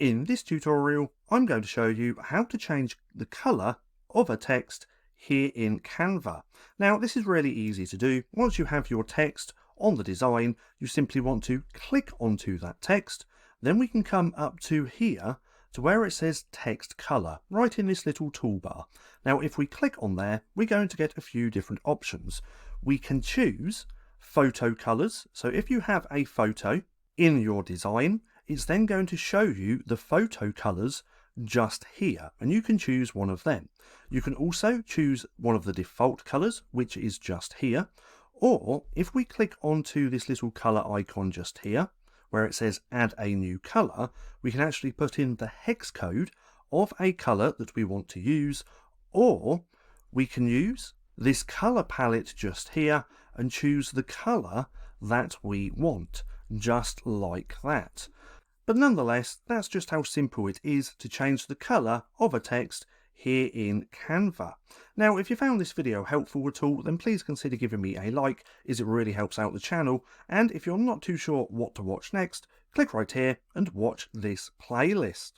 In this tutorial, I'm going to show you how to change the colour of a text here in Canva. Now, this is really easy to do. Once you have your text on the design, you simply want to click onto that text. Then we can come up to here to where it says text colour, right in this little toolbar. Now, if we click on there, we're going to get a few different options. We can choose photo colours. So if you have a photo in your design, it's then going to show you the photo colours just here, and you can choose one of them. You can also choose one of the default colours, which is just here, or if we click onto this little colour icon just here, where it says add a new colour, we can actually put in the hex code of a colour that we want to use, or we can use this colour palette just here and choose the colour that we want, just like that. But nonetheless, that's just how simple it is to change the colour of a text here in Canva. Now, if you found this video helpful at all, then please consider giving me a like, as it really helps out the channel. And if you're not too sure what to watch next, click right here and watch this playlist.